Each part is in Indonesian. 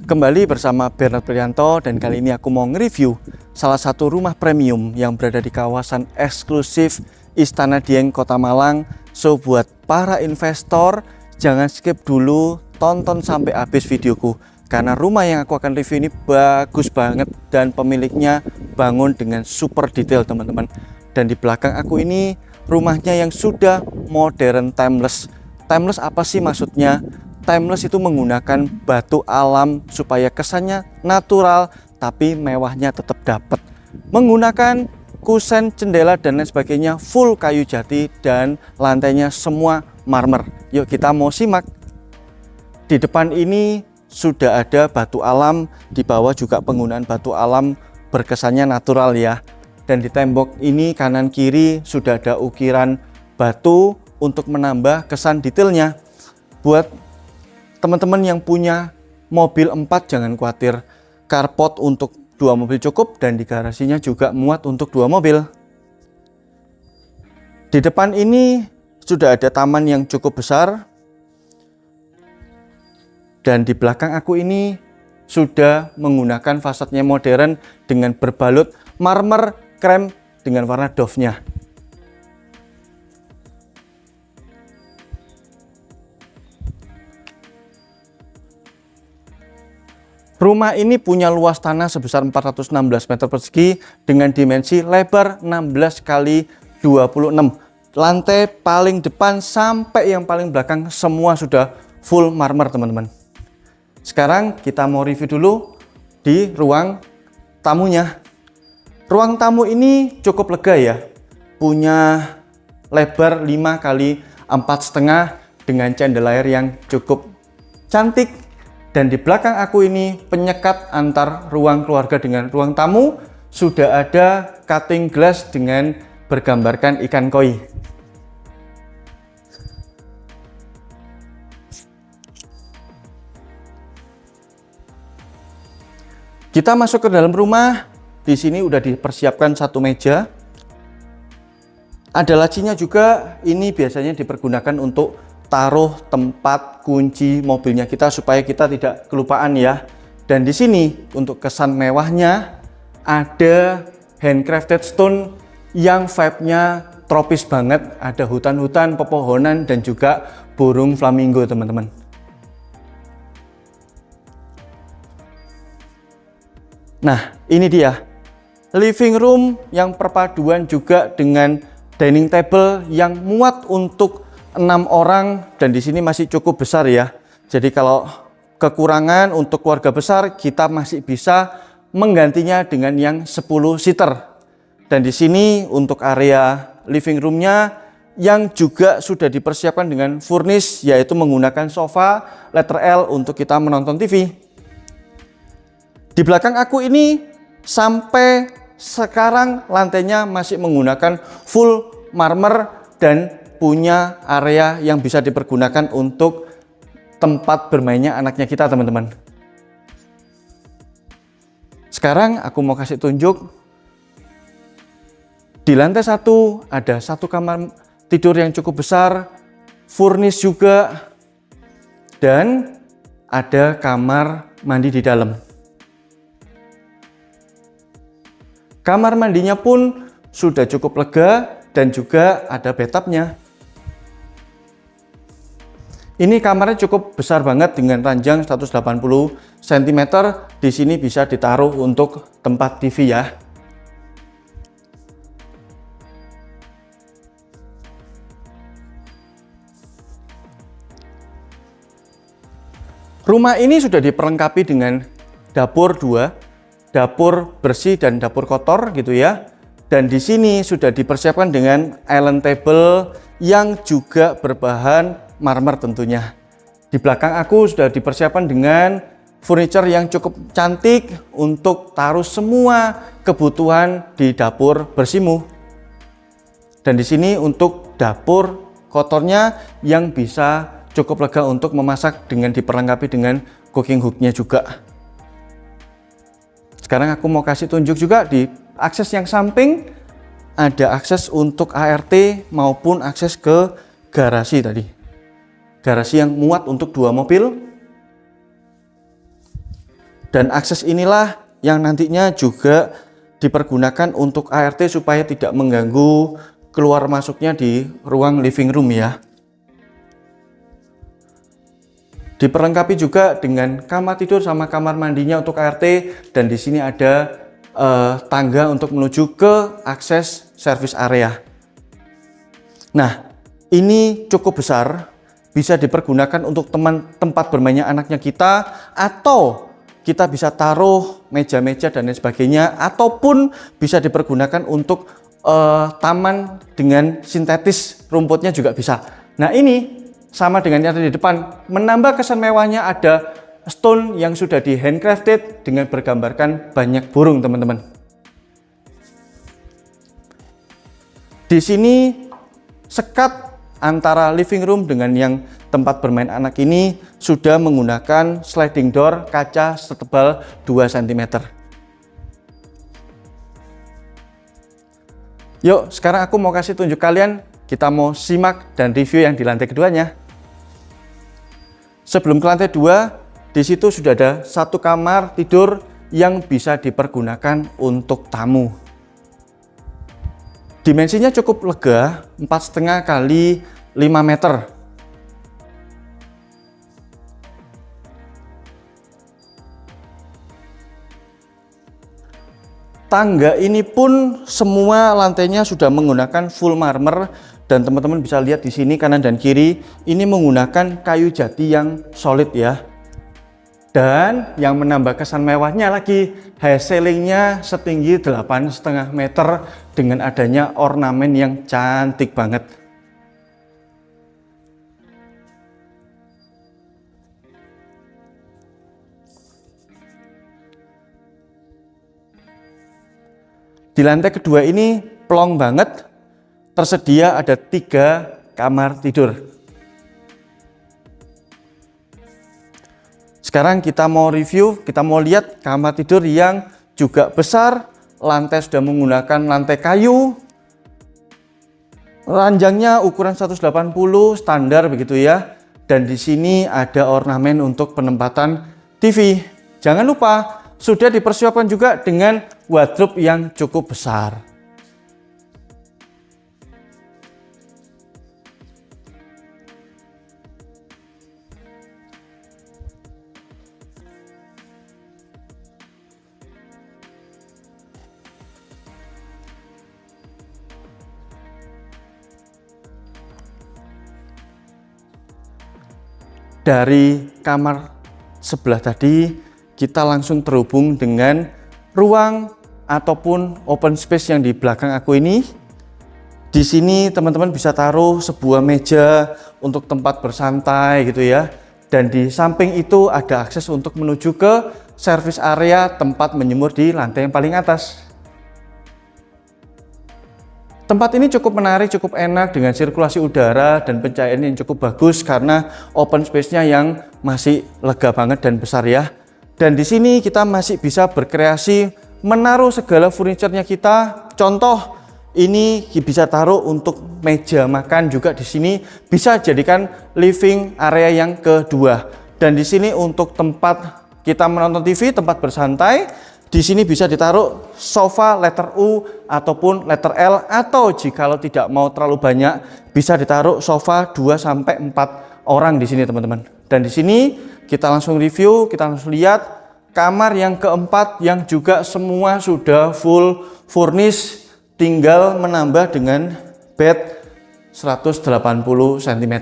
Kembali bersama Bernard Prianto, dan kali ini aku mau nge-review salah satu rumah premium yang berada di kawasan eksklusif Istana Dieng, Kota Malang. So buat para investor, jangan skip dulu, tonton sampai habis videoku, karena rumah yang aku akan review ini bagus banget dan pemiliknya bangun dengan super detail teman-teman. Dan di belakang aku ini rumahnya yang sudah modern timeless. Timeless apa sih maksudnya? Timeless itu menggunakan batu alam supaya kesannya natural tapi mewahnya tetap dapat. Menggunakan kusen, jendela dan lain sebagainya full kayu jati dan lantainya semua marmer. Yuk kita mau simak. Di depan ini sudah ada batu alam, di bawah juga penggunaan batu alam berkesannya natural ya. Dan di tembok ini kanan kiri sudah ada ukiran batu untuk menambah kesan detailnya. Buat teman-teman yang punya mobil 4 jangan khawatir, carport untuk 2 mobil cukup dan di garasinya juga muat untuk 2 mobil. Di depan ini sudah ada taman yang cukup besar, dan di belakang aku ini sudah menggunakan fasadnya modern dengan berbalut marmer krem dengan warna dove-nya. Rumah ini punya luas tanah sebesar 416 meter persegi dengan dimensi lebar 16 kali 26. Lantai paling depan sampai yang paling belakang semua sudah full marmer teman-teman. Sekarang kita mau review dulu di ruang tamunya. Ruang tamu ini cukup lega ya. Punya lebar 5 kali 4,5 dengan chandelier yang cukup cantik. Dan di belakang aku ini penyekat antar ruang keluarga dengan ruang tamu sudah ada cutting glass dengan bergambarkan ikan koi. Kita masuk ke dalam rumah. Di sini udah dipersiapkan satu meja. Ada lacinya juga. Ini biasanya dipergunakan untuk taruh tempat kunci mobilnya kita supaya kita tidak kelupaan ya. Dan di sini untuk kesan mewahnya ada handcrafted stone yang vibe-nya tropis banget. Ada hutan-hutan, pepohonan dan juga burung flamingo teman-teman. Nah, ini dia living room yang perpaduan juga dengan dining table yang muat untuk 6 orang, dan di sini masih cukup besar ya. Jadi kalau kekurangan untuk keluarga besar kita masih bisa menggantinya dengan yang 10 seater. Dan di sini untuk area living roomnya yang juga sudah dipersiapkan dengan furnish, yaitu menggunakan sofa letter L untuk kita menonton TV. Di belakang aku ini sampai sekarang lantainya masih menggunakan full marmer dan punya area yang bisa dipergunakan untuk tempat bermainnya anaknya kita teman-teman. Sekarang aku mau kasih tunjuk. Di lantai 1 ada satu kamar tidur yang cukup besar, furnish juga, dan ada kamar mandi di dalam. Kamar mandinya pun sudah cukup lega dan juga ada bathtubnya. Ini kamarnya cukup besar banget dengan ranjang 180 cm. Di sini bisa ditaruh untuk tempat TV ya. Rumah ini sudah diperlengkapi dengan dapur 2, dapur bersih dan dapur kotor gitu ya. Dan di sini sudah dipersiapkan dengan island table yang juga berbahan marmer tentunya. Di belakang aku sudah dipersiapkan dengan furniture yang cukup cantik untuk taruh semua kebutuhan di dapur bersihmu. Dan di sini untuk dapur kotornya yang bisa cukup lega untuk memasak dengan diperlengkapi dengan cooking hooknya juga. Sekarang aku mau kasih tunjuk juga di akses yang samping ada akses untuk ART maupun akses ke garasi tadi. Garasi yang muat untuk 2 mobil. Dan akses inilah yang nantinya juga dipergunakan untuk ART supaya tidak mengganggu keluar masuknya di ruang living room ya. Diperlengkapi juga dengan kamar tidur sama kamar mandinya untuk ART, dan di sini ada tangga untuk menuju ke akses service area. Nah, ini cukup besar, bisa dipergunakan untuk tempat bermainnya anaknya kita, atau kita bisa taruh meja-meja dan lain sebagainya, ataupun bisa dipergunakan untuk taman dengan sintetis rumputnya juga bisa. Nah, ini sama dengan yang ada di depan, menambah kesan mewahnya ada stone yang sudah di handcrafted dengan bergambarkan banyak burung, teman-teman. Di sini sekat antara living room dengan yang tempat bermain anak ini sudah menggunakan sliding door kaca setebal 2 cm. Yuk, sekarang aku mau kasih tunjuk kalian, kita mau simak dan review yang di lantai keduanya. Sebelum ke lantai 2, di situ sudah ada satu kamar tidur yang bisa dipergunakan untuk tamu. Dimensinya cukup lega, 4,5 kali 5 meter. Tangga ini pun semua lantainya sudah menggunakan full marmer, dan teman-teman bisa lihat di sini kanan dan kiri ini menggunakan kayu jati yang solid ya. Dan yang menambah kesan mewahnya lagi, high ceilingnya setinggi 8,5 meter dengan adanya ornamen yang cantik banget. Di lantai kedua ini plong banget, tersedia ada 3 kamar tidur. Sekarang kita mau review, kita mau lihat kamar tidur yang juga besar, lantai sudah menggunakan lantai kayu, ranjangnya ukuran 180 standar begitu ya, dan di sini ada ornamen untuk penempatan TV. Jangan lupa sudah dipersiapkan juga dengan wardrobe yang cukup besar. Dari kamar sebelah tadi kita langsung terhubung dengan ruang ataupun open space yang di belakang aku ini. Di sini teman-teman bisa taruh sebuah meja untuk tempat bersantai gitu ya. Dan di samping itu ada akses untuk menuju ke service area tempat menyemur di lantai yang paling atas. Tempat ini cukup menarik, cukup enak dengan sirkulasi udara dan pencahayaan yang cukup bagus karena open space-nya yang masih lega banget dan besar ya. Dan di sini kita masih bisa berkreasi menaruh segala furniture-nya kita. Contoh ini bisa taruh untuk meja makan juga di sini, bisa jadikan living area yang kedua. Dan di sini untuk tempat kita menonton TV, tempat bersantai, di sini bisa ditaruh sofa letter U ataupun letter L, atau jikalau tidak mau terlalu banyak bisa ditaruh sofa 2-4 orang di sini teman-teman. Dan di sini kita langsung review, kita langsung lihat kamar yang keempat yang juga semua sudah full furnish, tinggal menambah dengan bed 180 cm.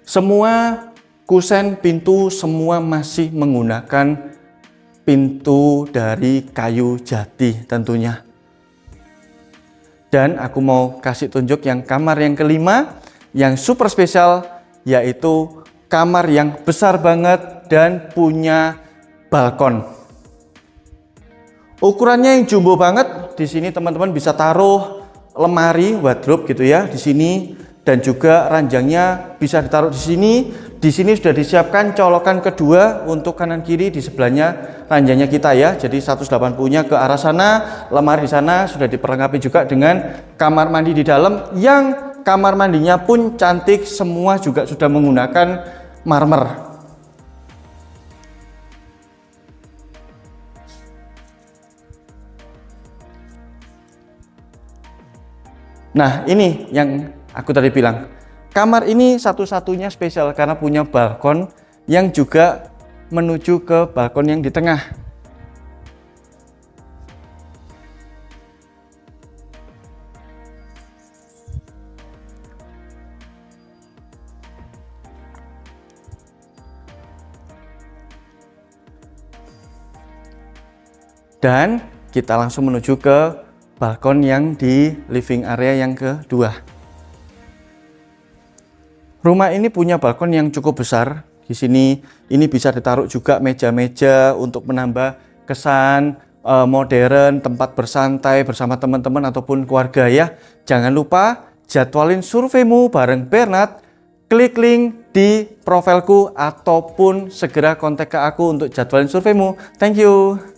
Semua kusen pintu semua masih menggunakan pintu dari kayu jati tentunya. Dan aku mau kasih tunjuk yang kamar yang kelima yang super spesial, yaitu kamar yang besar banget dan punya balkon. Ukurannya yang jumbo banget. Di sini teman-teman bisa taruh lemari wardrobe gitu ya di sini. Dan juga ranjangnya bisa ditaruh di sini. Di sini sudah disiapkan colokan kedua untuk kanan kiri, di sebelahnya ranjangnya kita ya. Jadi 180-nya ke arah sana, lemari di sana sudah diperlengkapi juga dengan kamar mandi di dalam yang kamar mandinya pun cantik, semua juga sudah menggunakan marmer. Nah, ini yang aku tadi bilang. Kamar ini satu-satunya spesial karena punya balkon yang juga menuju ke balkon yang di tengah. Dan kita langsung menuju ke balkon yang di living area yang kedua. Rumah ini punya balkon yang cukup besar. Di sini ini bisa ditaruh juga meja-meja untuk menambah kesan modern, tempat bersantai bersama teman-teman ataupun keluarga ya. Jangan lupa jadwalin surveimu bareng Bernard. Klik link di profilku ataupun segera kontak ke aku untuk jadwalin surveimu. Thank you.